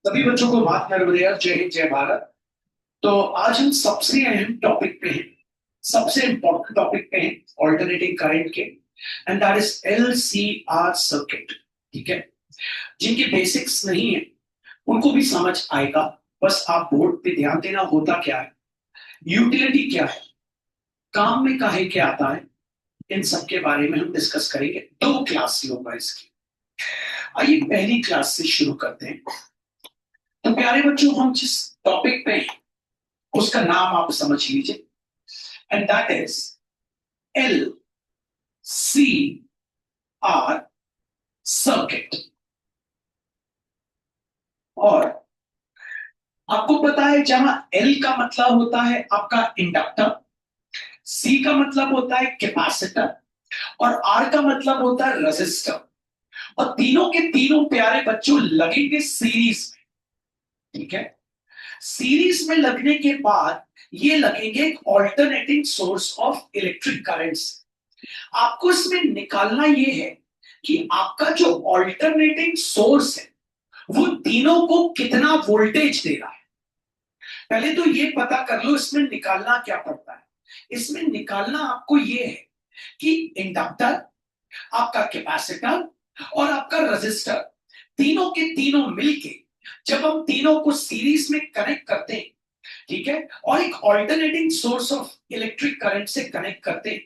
सभी बच्चों को बात नर्मदे, जय हिंद जय भारत। तो आज हम सबसे अहम टॉपिक पे हैं, सबसे इंपॉर्टेंट टॉपिक पे हैं, ऑल्टरनेटिंग करंट के। And that is LCR circuit. ठीक है, जिनके बेसिक्स नहीं है उनको भी समझ आएगा। बस आप बोर्ड पे ध्यान देना, होता क्या है, यूटिलिटी क्या है, काम में काहे क्या आता है, इन सब के बारे में हम डिस्कस करेंगे। दो क्लास होगा इसकी। आइए पहली क्लास से शुरू करते हैं। तो प्यारे बच्चों, हम जिस टॉपिक पे हैं उसका नाम आप समझ लीजिए, and that is LCR circuit. और आपको पता है, जहां L का मतलब होता है आपका इंडक्टर, C का मतलब होता है कैपेसिटर, और R का मतलब होता है रेजिस्टर। और तीनों के तीनों प्यारे बच्चों लगेंगे सीरीज में। ठीक है, सीरीज में लगने के बाद ये लगेंगे एक alternating source of electric current. आपको इसमें निकालना ये है कि आपका जो ऑल्टरनेटिंग सोर्स है वो तीनों को कितना वोल्टेज दे रहा है। पहले तो ये पता कर लो इसमें निकालना क्या पड़ता है। इसमें निकालना आपको ये है कि इंडक्टर, आपका कैपेसिटर और आपका रेजिस्टर, तीनों के तीनों मिलके जब हम तीनों को सीरीज में कनेक्ट करते हैं, ठीक है, और एक alternating source of electric current से कनेक्ट करते हैं,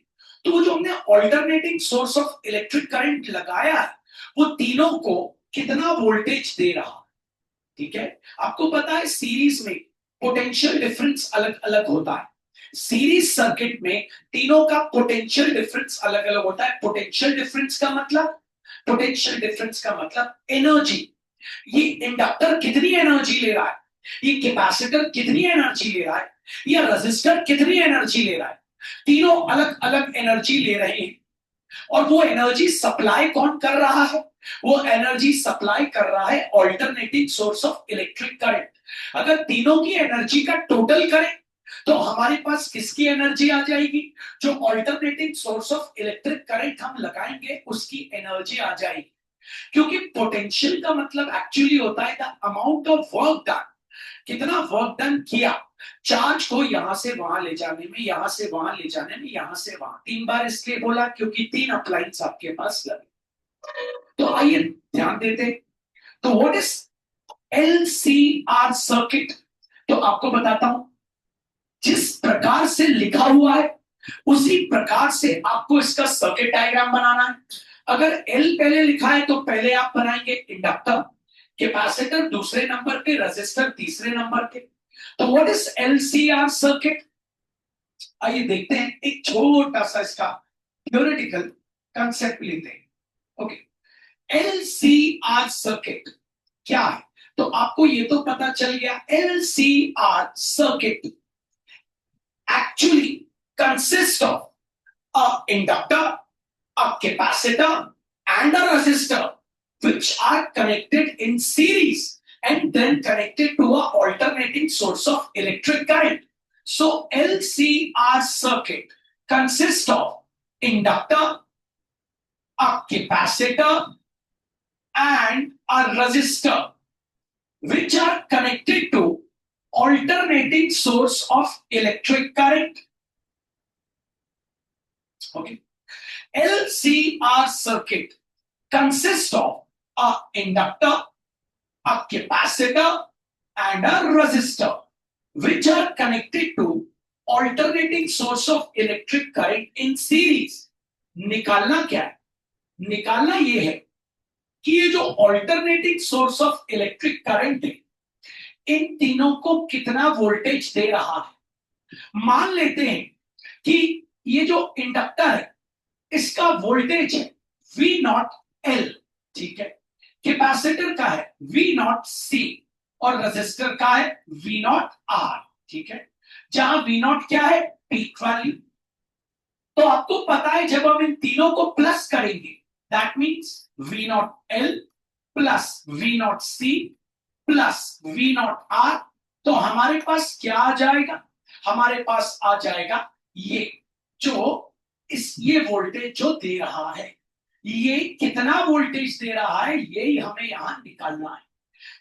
तो वो जो हमने alternating source of electric current लगाया है वो तीनों को कितना वोल्टेज दे रहा। ठीक है, आपको पता है सीरीज में पोटेंशियल डिफरेंस अलग अलग होता है। सीरीज सर्किट में तीनों का पोटेंशियल डिफरेंस अलग अलग होता है। पोटेंशियल डिफरेंस का मतलब एनर्जी। ये इंडक्टर कितनी एनर्जी ले रहा है, ये कैपेसिटर कितनी एनर्जी ले रहा है, या रेजिस्टर कितनी एनर्जी ले रहा है। तीनों अलग अलग एनर्जी ले रहे हैं। और वो एनर्जी सप्लाई कौन कर रहा है, वो एनर्जी सप्लाई कर रहा है alternating source of electric current. अगर तीनों की एनर्जी का टोटल करें तो हमारे पास किसकी एनर्जी आ जाएगी, जो alternating source of electric current हम लगाएंगे उसकी एनर्जी आ जाएगी। क्योंकि पोटेंशियल का मतलब एक्चुअली होता है the amount of work done, कितना वर्क डन किया चार्ज को यहां से वहां ले जाने में, यहां से वहां ले जाने में, यहां से वहां। तीन बार इसलिए बोला क्योंकि तीन अप्लायंस आपके पास लगे। तो आइए ध्यान देते। तो व्हाट इज LCR सर्किट, तो आपको बताता हूं। जिस प्रकार से लिखा हुआ है उसी प्रकार से आपको इसका सर्किट डायग्राम बनाना है। अगर L पहले लिखा है तो पहले आप बनाएंगे इंडक्टर, कैपेसिटर दूसरे नंबर पे, रेजिस्टर तीसरे नंबर पे। तो व्हाट इज LCR सर्किट, आइए देखते हैं। एक छोटा सा इसका थ्योरेटिकल कंसेप्ट लेते हैं। ओके, LCR सर्किट क्या है, तो आपको ये तो पता चल गया। LCR circuit actually consists of a inductor, a capacitor, and a resistor, which are connected in series and then connected to a alternating source of electric current. So LCR circuit consists of inductor, a capacitor, and a resistor, which are connected to alternating source of electric current. Okay, LCR circuit consists of a inductor, a capacitor, and a resistor, which are connected to alternating source of electric current in series. निकालना क्या है, निकालना ये है कि ये जो alternating source of electric current है इन तीनों को कितना वोल्टेज दे रहा है। मान लेते हैं कि ये जो इंडक्टर है इसका वोल्टेज है V0L, ठीक है, कैपेसिटर का है V0C, और रेजिस्टर का है V0R, ठीक है, जहां V0 क्या है, पीक वैल्यू। तो आपको पता है जब हम इन तीनों को प्लस करेंगे that means V0L plus V0C plus V0R, तो हमारे पास क्या आ जाएगा, हमारे पास आ जाएगा ये जो ये वोल्टेज जो दे रहा है, ये कितना वोल्टेज दे रहा है ये हमें यहां निकालना है।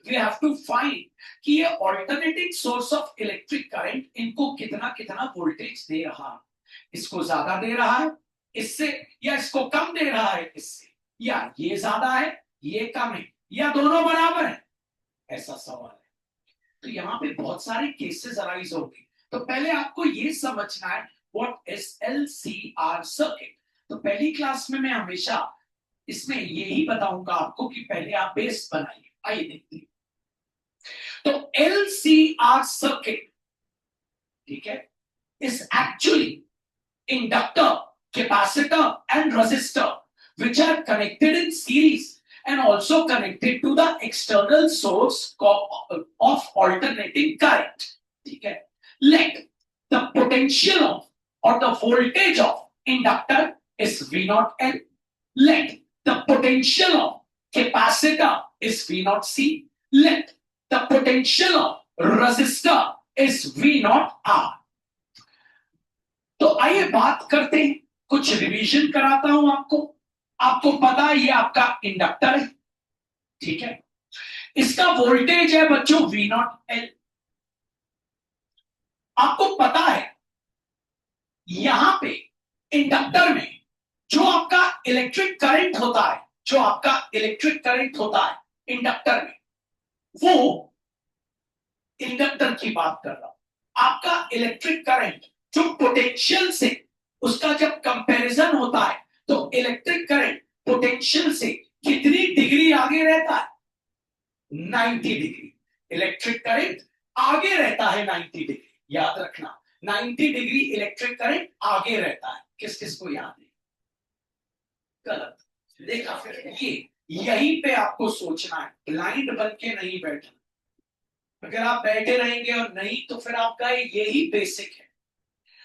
वी हैव टू फाइंड कि ये alternating source of electric current इनको कितना कितना वोल्टेज दे रहा है, इसको ज्यादा दे रहा है इससे, या इसको कम दे रहा है इससे, या ये ज्यादा है ये कम है, या दोनों बराबर है, ऐसा सवाल है। तो यहाँ पे बहुत सारे केसेस अराइज होंगे। तो पहले आपको ये समझना है व्हाट इज एलसीआर सर्किट। तो पहली क्लास में मैं हमेशा इसमें यही बताऊंगा आपको कि पहले आप बेस बनाइए। आइए देखते हैं। तो एलसीआर सर्किट, ठीक है, is actually inductor, capacitor and resistor which are connected in series and also connected to the external source of alternating current. ठीक है, let the potential of or the voltage of inductor is V naught L, let the potential of capacitor is V naught C, let the potential of resistor is V naught R. तो आइए बात करते हैं, कुछ revision कराता हूं आपको। आपको पता है ये आपका इंडक्टर है, ठीक है, इसका वोल्टेज है बच्चों V नॉट L। आपको पता है यहां पे इंडक्टर में जो आपका इलेक्ट्रिक करंट होता है, जो आपका इलेक्ट्रिक करंट होता है इंडक्टर में, वो इंडक्टर की बात कर रहा हूं। आपका इलेक्ट्रिक करंट जो पोटेंशियल से उसका जब कंपैरिजन होता है तो इलेक्ट्रिक करंट पोटेंशियल से कितनी डिग्री आगे रहता है? 90 डिग्री। इलेक्ट्रिक करंट आगे रहता है 90 डिग्री, याद रखना 90 डिग्री इलेक्ट्रिक करंट आगे रहता है। किस किस को याद है? गलत देखा। फिर ये यहीं पे आपको सोचना है, ब्लाइंड बन के नहीं बैठना। अगर आप बैठे रहेंगे और नहीं तो फिर आपका यही बेसिक है।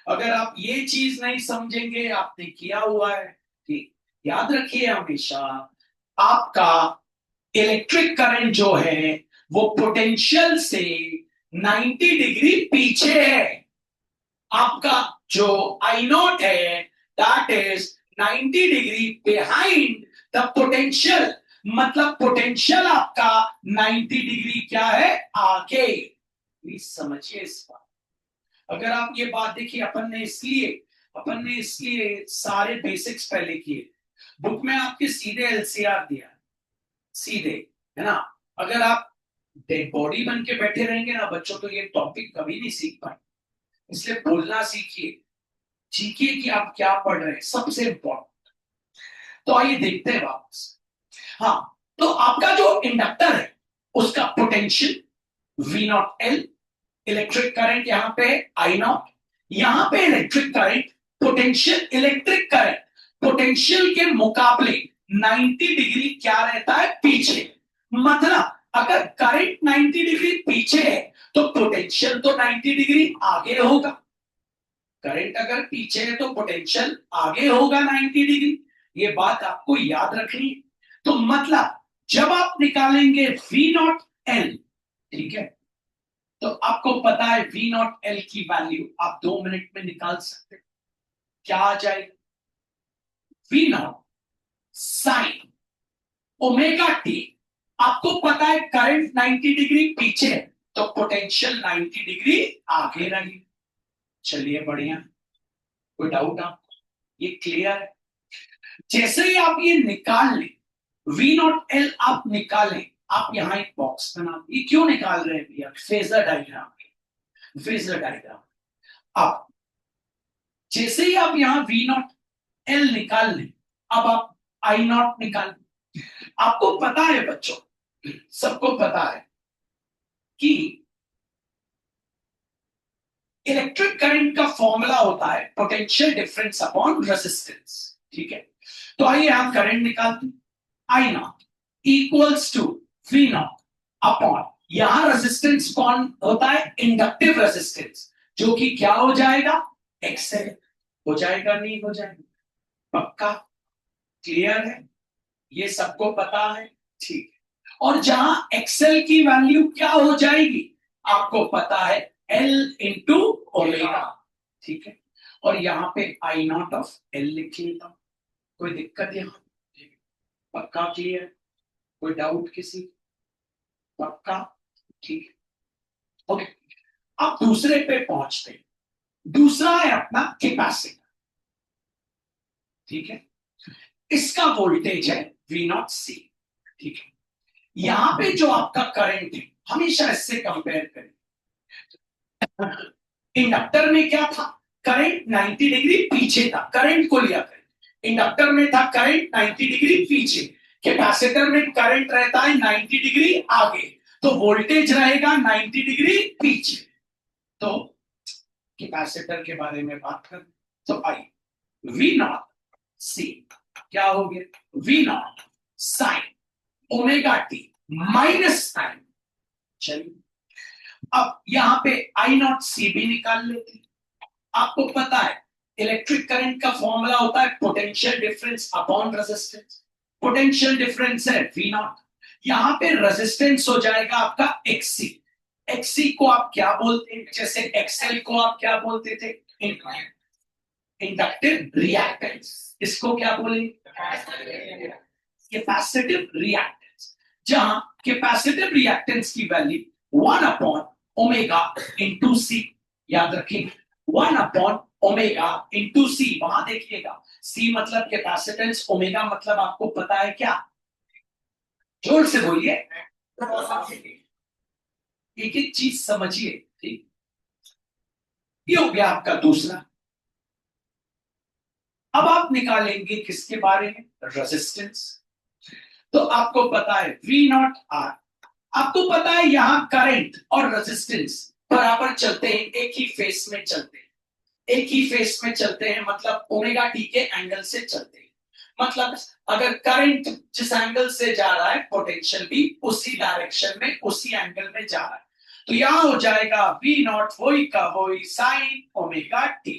अगर आप ये चीज नहीं समझेंगे, आपने किया हुआ है कि याद रखिए हमेशा आपका इलेक्ट्रिक करंट जो है वो पोटेंशियल से 90 डिग्री पीछे है। आपका जो आई नॉट है that is 90 degree behind the potential, मतलब पोटेंशियल आपका 90 डिग्री क्या है? आगे। प्लीज समझिए इस बात। अगर आप ये बात देखिए, अपन ने इसलिए सारे बेसिक्स पहले किए। बुक में आपके सीधे एलसीआर दिया, सीधे, है ना। अगर आप डेड बॉडी बन के बैठे रहेंगे ना बच्चों, तो ये टॉपिक कभी नहीं सीख पाए। इसलिए बोलना सीखिए, सीखिए कि आप क्या पढ़ रहे हैं, सबसे इंपॉर्टेंट। तो आइए देखते हैं वापस। हाँ, तो आपका जो इंडक्टर है उसका potential V not L, electric current यहां पे आई नॉट, यहां पे electric current potential, electric current potential के मुकाबले 90 डिग्री क्या रहता है? पीछे। मतलब अगर करंट 90 डिग्री पीछे है तो पोटेंशियल तो 90 डिग्री आगे होगा। करंट अगर पीछे है तो पोटेंशियल आगे होगा 90 डिग्री। ये बात आपको याद रखनी है। तो मतलब जब आप निकालेंगे V नॉट L, ठीक है, तो आपको पता है V नॉट L की वैल्यू आप 2 मिनट में निकाल सकते हैं। क्या आ जाएगा? V not sine omega T. आपको पता है करंट 90 डिग्री पीछे है तो पोटेंशियल 90 डिग्री आगे रहेगी। चलिए बढ़िया, कोई डाउट आपको? ये क्लियर है? जैसे ही आप ये निकाल लें, V नॉट L आप निकालें, आप यहां एक बॉक्स बना। ये क्यों निकाल रहे हैं भैया? Phasor diagram, phasor diagram. अब जैसे ही आप यहां V नॉट L निकाल लें, अब आप I नॉट निकाल। आपको पता है बच्चों, सबको पता है कि इलेक्ट्रिक करंट का फॉर्मूला होता है पोटेंशियल डिफरेंस अपॉन रेजिस्टेंस, ठीक है। तो आइए हम करंट निकालते हैं। I naught equals to V naught upon, यहां रेजिस्टेंस कौन होता है? इंडक्टिव रेजिस्टेंस, जो कि क्या हो जाएगा? XL हो जाएगा, नहीं हो जाएगा? पक्का? क्लियर है? ये सबको पता है, ठीक है। और जहां XL की वैल्यू क्या हो जाएगी? आपको पता है L इंटू ओमेगा, ठीक है। और यहां पे आई नॉट ऑफ L लिख लेता हूं। कोई दिक्कत यहां? पक्का क्लियर? कोई डाउट किसी? पक्का? ठीक है, ओके। अब दूसरे पे पहुंचते हैं। दूसरा है अपना कैपेसिटर, ठीक है। इसका वोल्टेज है V0C, ठीक है। यहां पे जो आपका करंट है हमेशा इससे कंपेयर करें। इंडक्टर में क्या था? करंट 90 डिग्री पीछे था, करंट को लिया करें। इंडक्टर में था करंट 90 डिग्री पीछे, कैपेसिटर में करंट रहता है 90 डिग्री आगे, तो वोल्टेज रहेगा 90 डिग्री पीछे। तो कैपेसिटर के बारे में बात करें तो आई V0C क्या हो गया? V0 sine omega T minus sine. चलिए अब यहां पे I0C भी निकाल लेते हैं। आपको पता है इलेक्ट्रिक करंट का फॉर्मूला होता है potential difference upon resistance. Potential difference है V0, यहां पे रेजिस्टेंस हो जाएगा आपका XC। XC को आप क्या बोलते हैं? जैसे XL को आप क्या बोलते थे? Inductive reactance. इसको क्या बोलेंगे? Capacitive reactance. जहां कैपेसिटिव रिएक्टेंस की वैल्यू 1 अपॉन ओमेगा इंटू सी, याद रखिए 1 अपॉन ओमेगा इंटू सी। वहां देखिएगा सी मतलब कैपेसिटेंस, ओमेगा मतलब आपको पता है क्या? जोर से बोलिए, एक एक चीज समझिए, ठीक। ये हो गया आपका दूसरा। अब आप निकालेंगे किसके बारे में? रेजिस्टेंस। तो आपको पता है V0R। आपको पता है यहां करंट और रेजिस्टेंस बराबर चलते हैं, एक ही फेस में चलते हैं। एक ही फेस में चलते हैं मतलब ओमेगा टी के एंगल से चलते हैं। मतलब अगर करंट जिस एंगल से जा रहा है पोटेंशियल भी उसी डायरेक्शन में उसी एंगल में जा रहा है। तो यहां हो जाएगा V0 वही का वही साइन ओमेगा टी।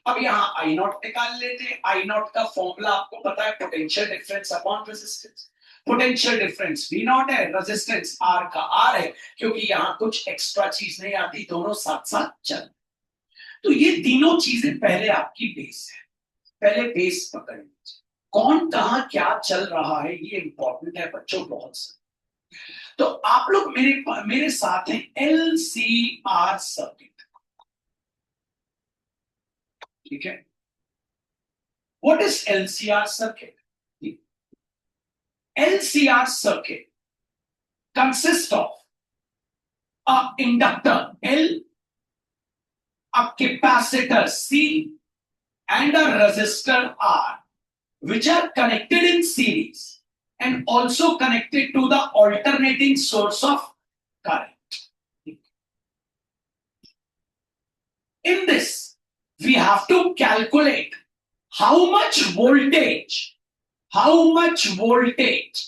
अब यहां I0 निकाल लेते हैं। I0 का फॉर्मूला आपको पता है potential difference upon resistance. Potential difference V0 है, रेजिस्टेंस R का R है, क्योंकि यहां कुछ एक्स्ट्रा चीज नहीं आती, दोनों साथ साथ चल। तो ये तीनों चीजें पहले आपकी बेस है, पहले बेस पकड़ लीजिए। कौन कहां क्या चल रहा है ये इंपॉर्टेंट है बच्चों, बहुत सा। तो आप लोग मेरे साथ हैं LCR सर्किट, ठीक है। What is LCR circuit? LCR circuit consists of a inductor L, a capacitor C, and a resistor R, which are connected in series and also connected to the alternating source of current. In this, we have to calculate how much voltage, how much voltage,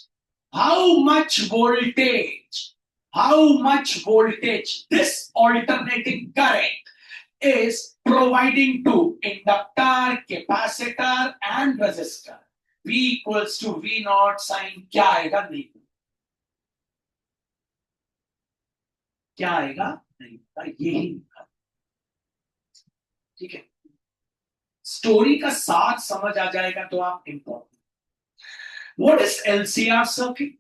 how much voltage, how much voltage this alternating current is providing to inductor, capacitor and resistor. V equals to V0 sin क्या आएगा? नहीं, क्या आएगा? नहीं, यही, ठीक है। Story का सार समझ आ जाएगा तो आप important. What is LCR circuit?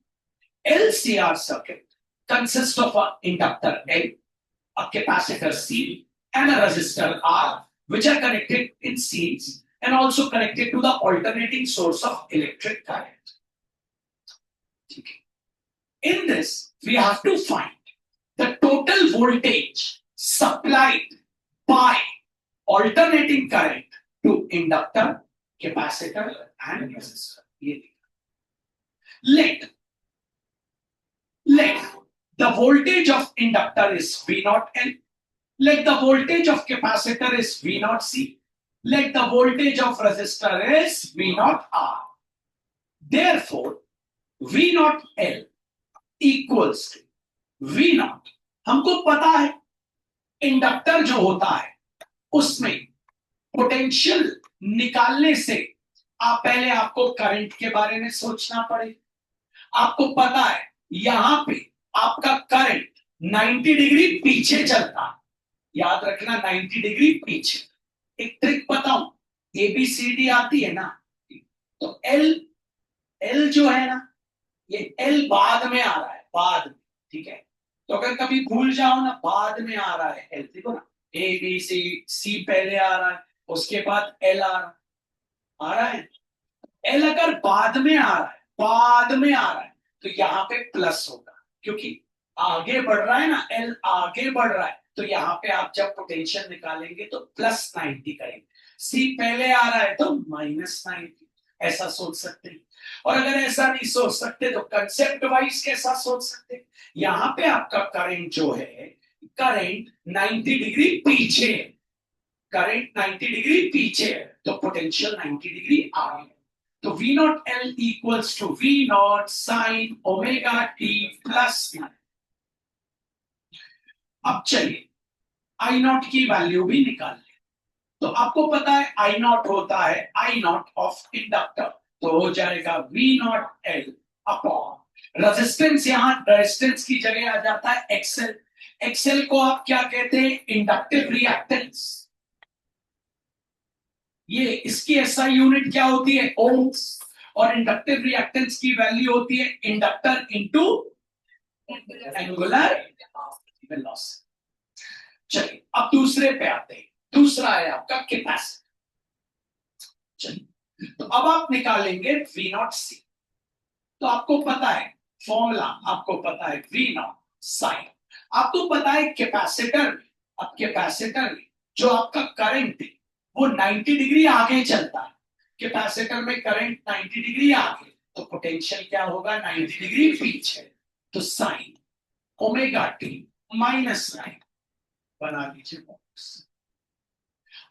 LCR circuit consists of an inductor L, a capacitor C, and a resistor R, which are connected in series and also connected to the alternating source of electric current. Okay. In this, we have to find the total voltage supplied by alternating current to inductor, capacitor, and resistor. Let the voltage of inductor is V0L. Let the voltage of capacitor is V0C. Let the voltage of resistor is V0R. Therefore, V0L equals to V0. हमको पता है inductor जो होता है उसमें potential निकालने से आप पहले आपको करंट के बारे में सोचना पड़ेगा। आपको पता है यहां पे आपका करंट 90 डिग्री पीछे चलता है, याद रखना 90 डिग्री पीछे। एक ट्रिक बताऊं, ABCD आती है ना, तो L जो है ना ये एल बाद में आ रहा है, बाद में, ठीक है। तो अगर कभी भूल जाओ ना, बाद में आ रहा है एल, देखो ना, ए बी सी, सी पहले आ रहा है, उसके बाद एल आ रहा है। एल अगर बाद में आ रहा है, बाद में आ रहा है, तो यहाँ पे प्लस होगा, क्योंकि आगे बढ़ रहा है ना, एल आगे बढ़ रहा है, तो यहाँ पे आप जब पोटेंशियल निकालेंगे तो +90 करेंगे। सी पहले आ रहा है तो -90, ऐसा सोच सकते हैं। और अगर ऐसा नहीं सोच सकते तो कंसेप्ट वाइज कैसा सोच सकते हैं, यहाँ पे आपका करंट जो है, करंट 90 डिग्री पीछे है, करंट 90 डिग्री पीछे है, तो पोटेंशियल 90 डिग्री आगे है। तो V not L equals to V not sine omega T plus. अब चलिए I नॉट की वैल्यू भी निकाल लें। तो आपको पता है I नॉट होता है I नॉट ऑफ इंडक्टर, तो हो जाएगा V not L upon resistance, यहां रेजिस्टेंस की जगह आ जाता है एक्सएल। एक्सएल को आप क्या कहते हैं, इंडक्टिव रिएक्टेंस। ये इसकी एसआई यूनिट क्या होती है, ओम्स, और इंडक्टिव रिएक्टेंस की वैल्यू होती है इंडक्टर इनटू एंगुलर वेलोसिटी। चलिए अब दूसरे पे आते हैं, दूसरा है आपका कैपेसिटर। चलिए तो अब आप निकालेंगे V नॉट सी। तो आपको पता है फॉर्मूला, आपको पता है V नॉट साइन, आपको पता है कैपेसिटर। अब कैपेसिटर जो आपका करंट है वो 90 डिग्री आगे चलता है, कैपेसिटर में करंट 90 डिग्री आगे, तो पोटेंशियल क्या होगा, 90 डिग्री पीछे, तो साइन ओमेगा टी -9 बना लीजिए बॉक्स।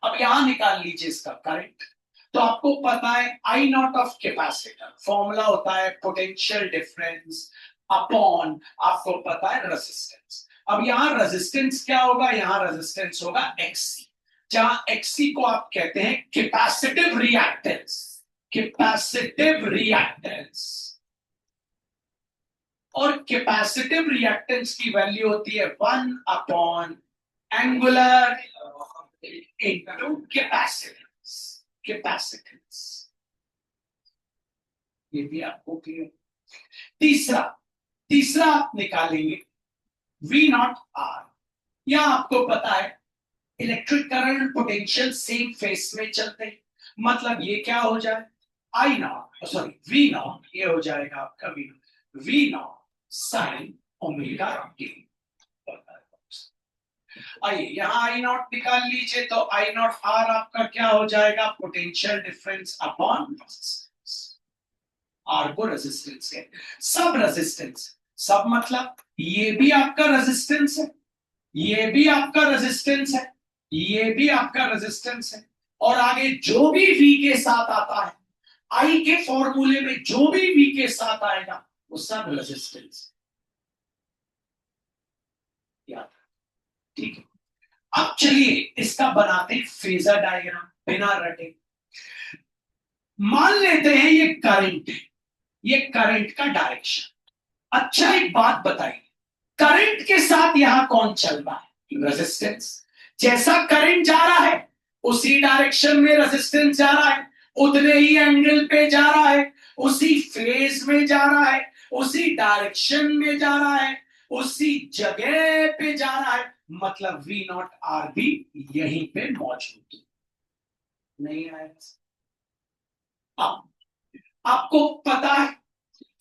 अब यहां निकाल लीजिए इसका करंट। तो आपको पता है आई नॉट ऑफ कैपेसिटर फॉर्मूला होता है पोटेंशियल डिफरेंस अपॉन, आपको पता है रेजिस्टेंस। अब यहां रेजिस्टेंस क्या होगा, यहां रेजिस्टेंस होगा एक्सी, जहां एक्सी को आप कहते हैं कैपेसिटिव रिएक्टेंस, कैपेसिटिव रिएक्टेंस। और कैपेसिटिव रिएक्टेंस की वैल्यू होती है 1 upon angular into capacitance, capacitance. ये भी आपको क्लियर। तीसरा, तीसरा आप निकालेंगे V नॉट आर। या आपको पता है electric current potential same face में चलते हैं, मतलब ये क्या हो जाए, आई नॉट, सॉरी V नॉट, ये हो जाएगा आपका V not sine omega T. आइए यहां आई नॉट निकाल लीजिए, तो आई नॉट आर आपका क्या हो जाएगा, potential difference upon resistance. R को रेजिस्टेंस है, सब रेजिस्टेंस, सब मतलब ये भी आपका रेजिस्टेंस है, ये भी आपका रेजिस्टेंस है, ये भी आपका रेजिस्टेंस है, और आगे जो भी V के साथ आता है, आई के फॉर्मूले में जो भी V के साथ आएगा वो सब रेजिस्टेंस, याद, ठीक है। अब चलिए इसका बनाते हैं फेजर डायग्राम बिना रटे। मान लेते हैं ये करंट है, ये करंट का डायरेक्शन। अच्छा एक बात बताइए, करंट के साथ यहां कौन चल रहा है, रेजिस्टेंस। जैसा करंट जा रहा है उसी डायरेक्शन में रेजिस्टेंस जा रहा है, उतने ही एंगल पे जा रहा है, उसी फेज में जा रहा है, उसी डायरेक्शन में जा रहा है, उसी जगह पे जा रहा है, मतलब V नॉट आर भी यहीं पे मौजूद नहीं आएगा। अब आपको पता है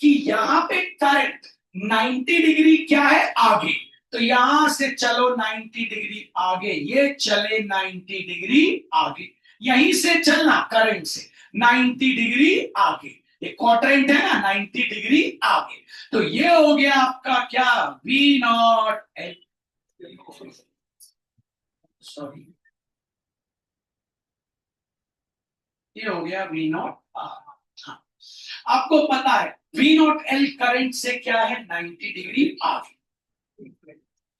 कि यहां पे करंट 90 डिग्री क्या है आगे, तो यहां से चलो 90 डिग्री आगे, ये चले 90 डिग्री आगे, यहीं से चलना करंट से 90 डिग्री आगे, ये क्वाड्रेंट है ना, 90 डिग्री आगे, तो ये हो गया आपका क्या, V नॉट एल, सॉरी ये हो गया V नॉट आर। आपको पता है V नॉट एल करंट से क्या है, 90 डिग्री आगे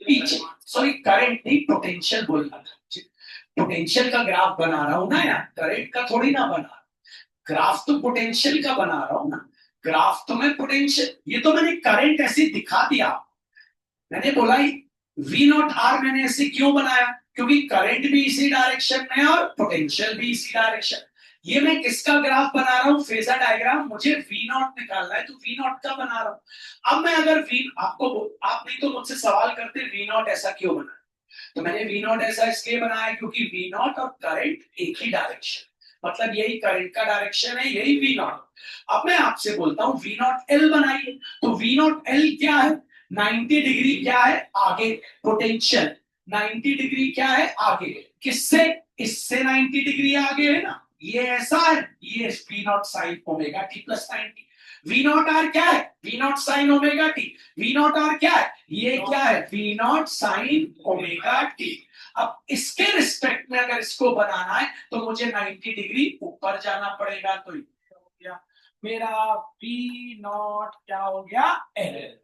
पीछे, सॉरी करंट नहीं पोटेंशियल बोलना था, पोटेंशियल का ग्राफ बना रहा हूं ना यार, करंट का थोड़ी ना बना रहा, ग्राफ तो पोटेंशियल का बना रहा हूं ना, ग्राफ तो मैं पोटेंशियल, ये तो मैंने करंट ऐसे दिखा दिया, मैंने बोला V नॉट आर मैंने ऐसे क्यों बनाया, क्योंकि करंट भी इसी डायरेक्शन में और पोटेंशियल भी इसी डायरेक्शन, ये मैं किसका ग्राफ बना रहा हूं, फेजर डायग्राम, मुझे वी नॉट निकालना है तो वी नॉट का बना रहा हूं। अब मैं अगर वी आपको आप नहीं तो मुझसे सवाल करते वी नॉट ऐसा क्यों बना, तो मैंने वी नॉट ऐसा इसलिए बनाया क्योंकि वी नॉट और करंट एक ही डायरेक्शन, मतलब यही करंट का डायरेक्शन है, यही वी नॉट। अब मैं आपसे बोलता हूं वी नॉट एल बनाइए, तो वी नॉट एल क्या है, 90 डिग्री क्या है आगे, पोटेंशियल 90 डिग्री क्या है आगे, किससे, इससे 90 डिग्री आगे है ना, ये ऐसा है, ये V not sine omega T plus 90। V not R क्या है, V not sine omega T, V not R क्या है, ये क्या है, V not sine omega T. अब इसके रिस्पेक्ट में अगर इसको बनाना है तो मुझे 90 डिग्री ऊपर जाना पड़ेगा, तो ये हो गया मेरा वी नॉट क्या हो गया एल।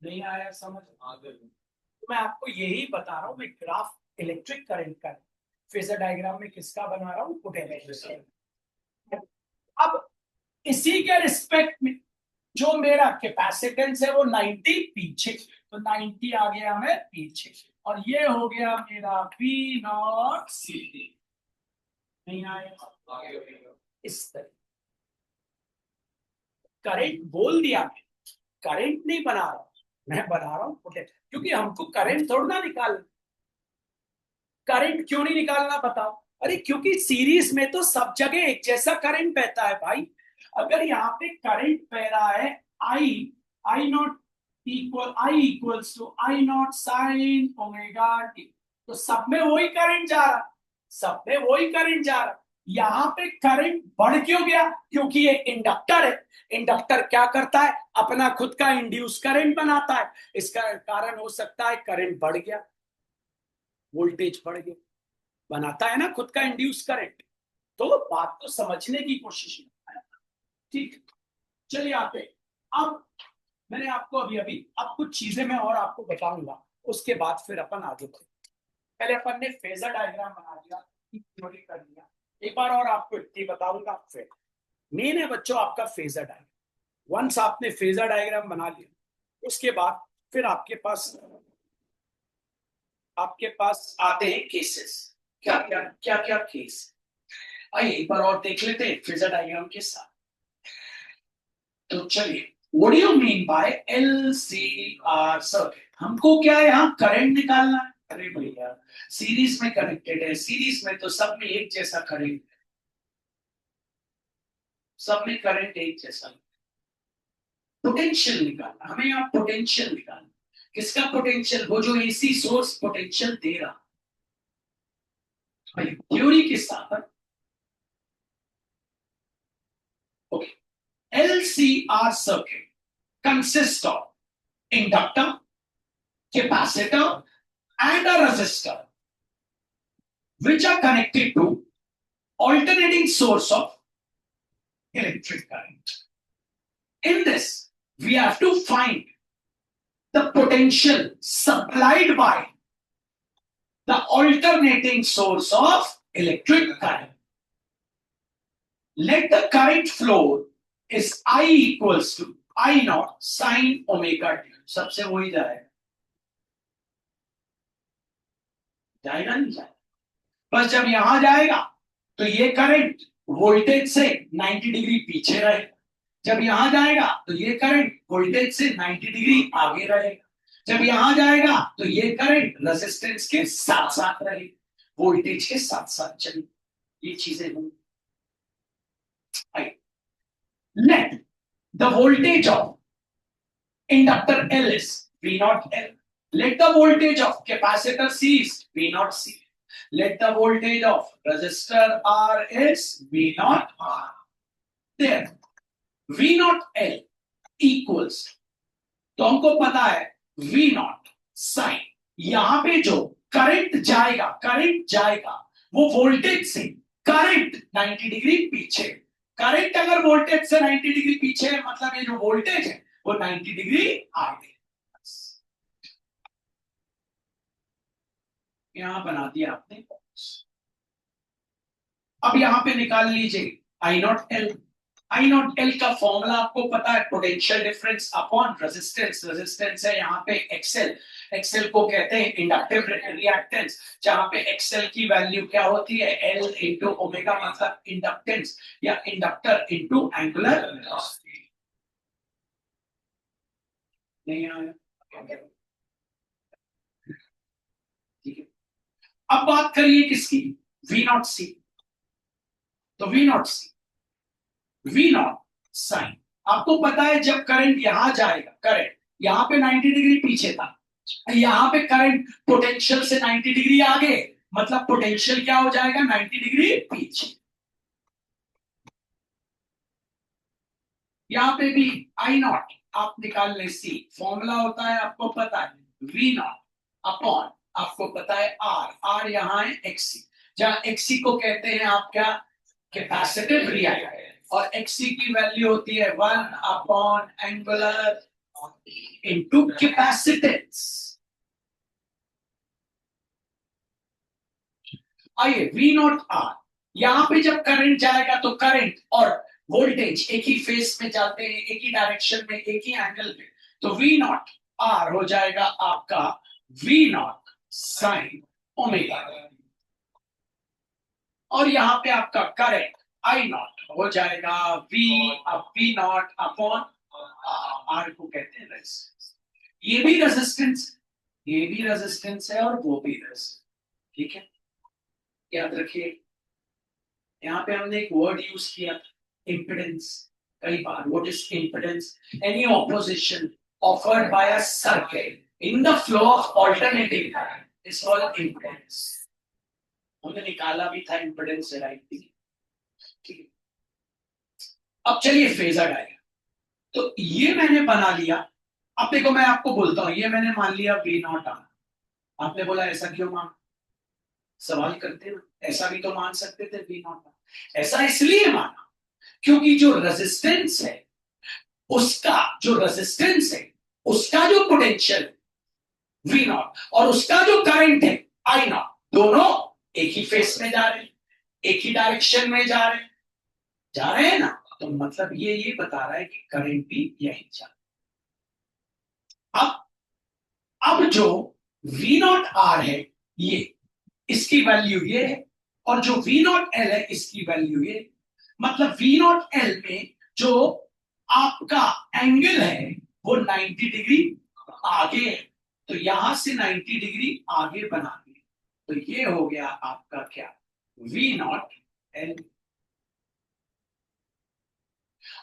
नहीं आया समझ, तो मैं आपको यही बता रहा हूं, मैं ग्राफ इलेक्ट्रिक करंट का फेजर डायग्राम में किसका बना रहा हूं, पोटेंशियल। अब इसी के रिस्पेक्ट में जो मेरा कैपेसिटेंस है वो 90 पीछे, तो 90 आ गया मैं पीछे, और ये हो गया मेरा वी नॉट सी। नहीं आया इस तरह, करंट बोल दिया, मैं करंट नहीं बना रहा, मैं बना रहा हूं पोटेंशियल, क्योंकि हमको करंट थोड़ा ना निकालना। करंट क्यों नहीं निकालना बताओ, अरे क्योंकि सीरीज में तो सब जगह एक जैसा करंट बहता है भाई। अगर यहाँ पे करंट बह रहा है I, I naught equal I equals to I naught sine omega t, तो सब में वही करंट जा रहा, सब में वही करंट जा रहा। यहाँ पे करंट बढ़ क्यों गया, क्योंकि ये इंडक्टर है, इंडक्टर क्या करता है, अपना खुद का इंड्यूस करंट बनाता है, इसका कारण हो सकता है करंट बढ़ गया, वोल्टेज बढ़ गया, बनाता है ना खुद का इंड्यूस करंट। तो बात को समझने की कोशिश है, ठीक। चलिए आते, अब मैंने आपको अभी अभी अब कुछ चीजें मैं और आपको बताऊंगा, उसके बाद फिर अपन आगे बढ़े। पहले अपन ने फेजर डायग्राम बना दिया, थ्योरी कर दिया, एक बार और आपको इतनी बताऊंगा, फिर मेन है बच्चों आपका फेजर डायग्राम। वंस आपने फेजर डायग्राम बना लिया, उसके बाद फिर आपके पास आते हैं केसेस, क्या क्या क्या क्या केस। आइए एक बार और देख लेते हैं फेजर डायग्राम के साथ। तो चलिए, what do you mean by LCR circuit, हमको क्या है यहाँ करंट निकालना है। अरे भैया सीरीज में कनेक्टेड है, सीरीज में तो सब में एक जैसा करंट है, सब में करंट एक जैसा। पोटेंशियल निकालना हमें, यहाँ पोटेंशियल निकालना, किसका पोटेंशियल, वो जो एसी सोर्स पोटेंशियल दे रहा। भाई थ्योरी के साथ, okay, LCR circuit consists of inductor, capacitor, and a resistor, which are connected to alternating source of electric current. In this, we have to find the potential supplied by the alternating source of electric current. Let the current flow is I equals to I naught sin omega t। सबसे वही जाएगा, जाएगा नहीं जाएगा, बस जब यहां जाएगा तो ये करंट वोल्टेज से 90 डिग्री पीछे रहेगा, जब यहां जाएगा तो ये करंट वोल्टेज से 90 डिग्री आगे रहेगा, जब यहां जाएगा तो ये करंट रेजिस्टेंस के साथ साथ रहेगी, वोल्टेज के साथ साथ चलेगी, ये चीजें होंगी। Let the voltage of inductor L is V naught L. Let the voltage of capacitor C is V naught C. Let the voltage of resistor R is V naught R. There, V naught L equals, तो हमको पता है V naught sin, यहां पे जो current जाएगा वो voltage से करंट 90 डिग्री पीछे, करंट अगर वोल्टेज से 90 डिग्री पीछे है, मतलब ये जो वोल्टेज है वो 90 डिग्री आगे। यहां बना दिया आपने, अब यहां पे निकाल लीजिए I naught L. I naught L का फॉर्मूला आपको पता है, potential difference upon resistance. Resistance है यहाँ पे एक्सएल, एक्सएल को कहते हैं इंडक्टिव रिएक्टेंस, जहां पे एक्सएल की वैल्यू क्या होती है, एल इंटू ओमेगा, मतलब इंडक्टेंस या इंडक्टर इंटू एंगुलर वेलोसिटी। नहीं आया? ठीक है, अब बात करिए किसकी, वी नॉट सी। तो V not C, V not sine, आपको पता है जब करंट यहां जाएगा, करंट यहां पे 90 डिग्री पीछे था, यहां पे करंट पोटेंशियल से 90 डिग्री आगे, मतलब पोटेंशियल क्या हो जाएगा, 90 डिग्री पीछे। यहां पे भी आई नॉट आप निकाल ले, सी फॉर्मूला होता है आपको पता है, वी नॉट अपॉन आपको पता है आर, आर यहां है एक्सी, जहां एक्सी को कहते हैं आप क्या, कैपेसिटिव रिएक्टेंस, और एक्सी की वैल्यू होती है 1 अपॉन एंगुलर इनटू कैपेसिटेंस। आइए वी नॉट आर, यहां पे जब करंट जाएगा तो करंट और वोल्टेज एक ही फेस में जाते हैं, एक ही डायरेक्शन में, एक ही एंगल में, तो वी नॉट आर हो जाएगा आपका वी नॉट साइन ओमेगा, और यहां पे आपका करंट आई नॉट हो जाएगा वी नॉट अपॉन आर को कहते हैं रेजिस्टेंस। ये भी रेजिस्टेंस, ये भी रेजिस्टेंस है और वो भी रेजिस्टेंस, ठीक है, याद रखिए। यहाँ पे हमने एक वर्ड यूज किया इम्पिडेंस कई बार। What is impedance? Any opposition offered by a circuit in the flow of alternating current is called impedance. हमने निकाला भी था इम्पिडेंस से, राइट? ठीक है, अब चलिए फेजर आएगा। तो ये मैंने बना लिया, अब देखो मैं आपको बोलता हूं, ये मैंने मान लिया वी नॉट आर, आपने बोला ऐसा क्यों मान, सवाल करते ना, ऐसा भी तो मान सकते थे वी नॉट आर। ऐसा इसलिए माना क्योंकि जो रेजिस्टेंस है उसका, जो रेजिस्टेंस है उसका जो पोटेंशियल वी नॉट और उसका जो करंट है आई नॉट, दोनों एक ही फेस में जा रहे हैं, एक ही डायरेक्शन में जा रहे हैं ना, तो मतलब ये बता रहा है कि करंट भी यही जा रहा है। अब जो वी नॉट आर है, ये इसकी वैल्यू ये है, और जो वी नॉट एल है इसकी वैल्यू ये, मतलब वी नॉट एल में जो आपका एंगल है वो 90 डिग्री आगे है, तो यहां से 90 डिग्री आगे बना दिए, तो ये हो गया आपका क्या, वी नॉट एल।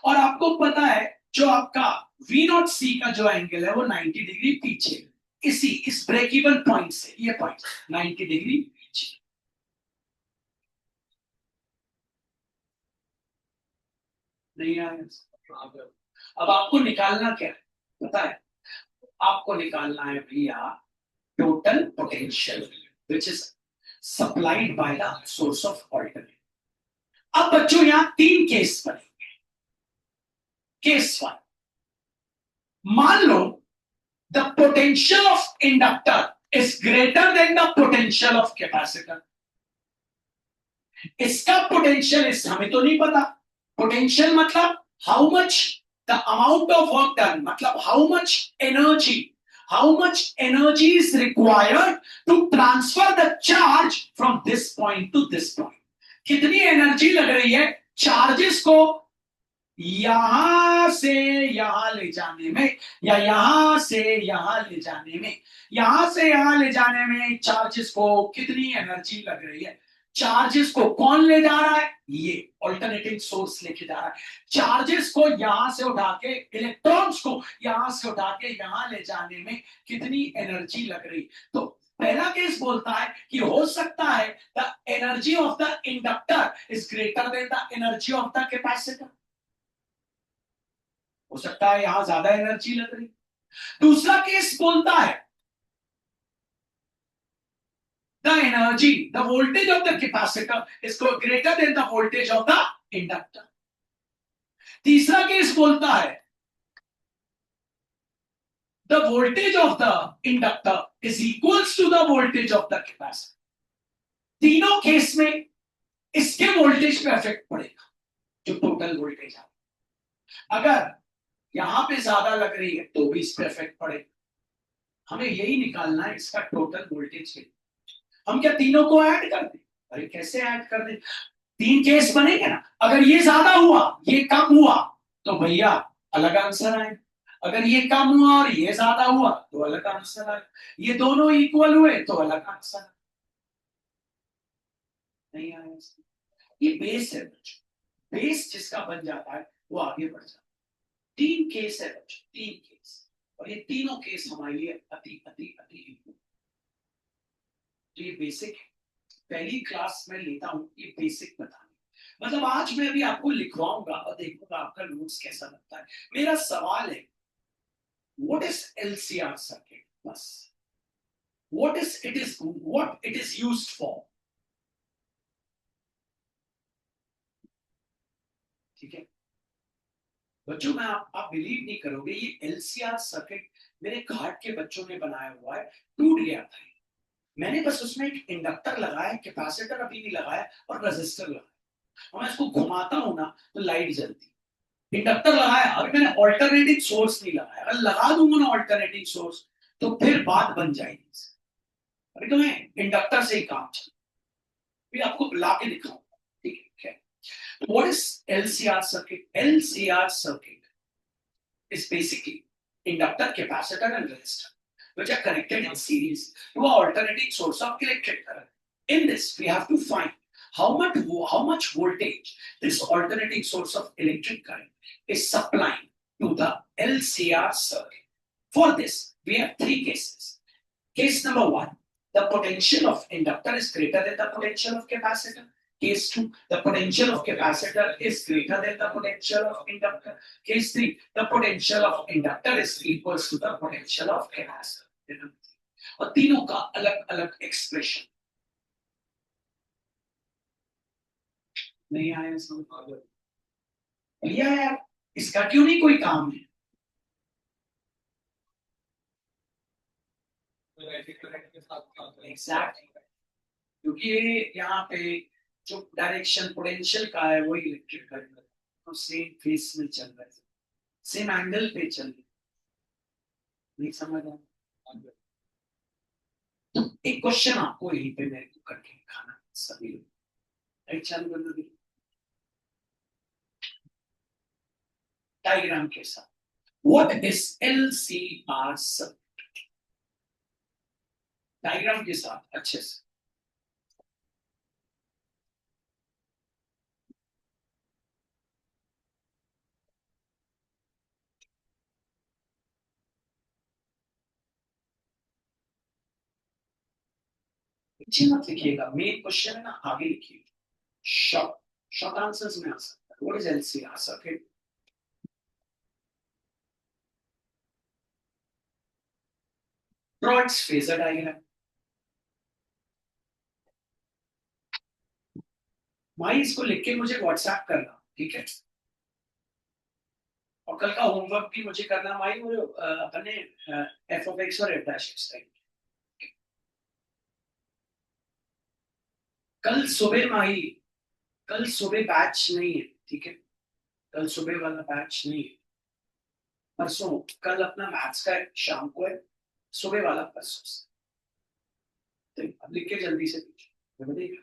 और आपको पता है जो आपका वी नॉट सी का जो एंगल है वो 90 डिग्री पीछे, इस ब्रेक इवन पॉइंट से ये पॉइंट 90 डिग्री पीछे। नहीं आया? अब आपको निकालना क्या है पता है, आपको निकालना है भैया total potential which is supplied by the source of alternate. अब बच्चों यहां 3 केस बनेंगे। केस 1, मान लो the potential of inductor is greater than the potential of capacitor. इसका पोटेंशियल इस हमें तो नहीं पता, पोटेंशियल मतलब how much the amount of work done, मतलब how much energy is required to transfer the charge from this point to this point. कितनी energy लग रही है चार्जेस को यहां से यहां ले जाने में, या यहां से यहां ले जाने में, यहां से यहां ले जाने में चार्जेस को कितनी एनर्जी लग रही है। चार्जेस को कौन ले जा रहा है, ये अल्टरनेटिंग सोर्स लेके जा रहा है। चार्जेस को यहां से उठा के, इलेक्ट्रॉन्स को यहां से उठा के यहां ले जाने में कितनी एनर्जी लग रही। तो पहला केस बोलता है कि हो सकता है the energy of the inductor is greater than the energy of the capacitor, हो सकता है यहां ज्यादा एनर्जी लग रही। दूसरा केस बोलता है the energy, the voltage of the capacitor is greater than the voltage of the inductor. तीसरा केस बोलता है the voltage of the inductor is equals to the voltage of the capacitor. तीनों case में इसके voltage पे effect पड़ेगा जो total voltage है। अगर यहां पे ज्यादा लग रही है तो भी इस पे इफेक्ट पड़ेगा। हमें यही निकालना है इसका टोटल वोल्टेज। हम क्या तीनों को ऐड कर दें? अरे कैसे ऐड कर दें? तीन केस बनेंगे ना। अगर ये ज्यादा हुआ ये कम हुआ तो भैया अलग आंसर आए। अगर ये कम हुआ और ये ज्यादा हुआ तो अलग आंसर आए। ये दोनों इक्वल हुए तो अलग आंसर नहीं आया। ये बेस है बच्चों। बेस जिसका बन जाता है वो आगे बढ़ जाता है। तीन केस है बच्चों, तीन केस। और ये तीनों केस हमारे लिए अति अति अति इम्पोर्टेंट। तो ये बेसिक है। पहली क्लास में लेता हूं ये बेसिक बताने। मतलब आज मैं भी आपको लिखवाऊंगा और देखूंगा आपका नोट्स कैसा लगता है। मेरा सवाल है व्हाट इज एलसीआर सर्किट? बस what it is used for. ठीक है बच्चों, मैं आप बिलीव नहीं करोगे, ये एलसीआर सर्किट मेरे घाट के बच्चों ने बनाया हुआ है। टूट गया था। मैंने बस उसमें एक इंडक्टर लगाया, कैपेसिटर अभी भी लगाया और रजिस्टर लगाया। और मैं इसको घुमाता हूं ना तो लाइट जलती। इंडक्टर लगाया, अभी मैंने ऑल्टरनेटिंग सोर्स नहीं लगाया। अगर लगा दूंगा ना ऑल्टरनेटिंग सोर्स तो फिर बात बन जाएगी। अभी तो मैं इंडक्टर से ही काम चल, फिर आपको ला के दिखाऊंगा। ठीक है what is LCR circuit? LCR circuit is basically inductor, capacitor, and resistor, which are connected in series to an alternating source of electric current. In this, we have to find how much voltage this alternating source of electric current is supplying to the LCR circuit. For this, we have three cases. Case number one, the potential of inductor is greater than the potential of capacitor. Case 2, the potential of capacitor is greater than the potential of inductor. Case 3, the potential of inductor is equals to the potential of capacitor. और तीनों का अलग अलग expression. नहीं आया समझ? भैया यार इसका क्यों नहीं कोई काम है? एग्जैक्टली क्योंकि ये यहाँ पे जो डायरेक्शन पोटेंशियल का है वो इलेक्ट्रिक करंट तो सेम फेस में चल रहा है, सेम एंगल पे चल रही है। नहीं समझ आया? तो एक क्वेश्चन आपको यहीं पे मेरे को करके दिखाना सभी लोग चालू करना भी डायग्राम के साथ। What is LCR circuit? Diagram के साथ अच्छे से। पीछे मत लिखिएगा, मेन क्वेश्चन है ना आगे लिखिए। शॉर्ट शॉर्ट आंसर्स में आ सकता है। What is LCR circuit? Draw it's phasor diagram. भाई इसको लिख के मुझे व्हाट्सएप करना, ठीक है? और कल का होमवर्क भी मुझे करना भाई, वो अपने एफ ऑफ एक्स और एफ डैश एक्स टाइप। कल सुबह माही, कल सुबह बैच नहीं है, ठीक है? कल सुबह वाला बैच नहीं है। परसों, कल अपना मैथ्स का शाम को है, सुबह वाला परसों से। तो अब लिख के जल्दी से पीछे बताइए।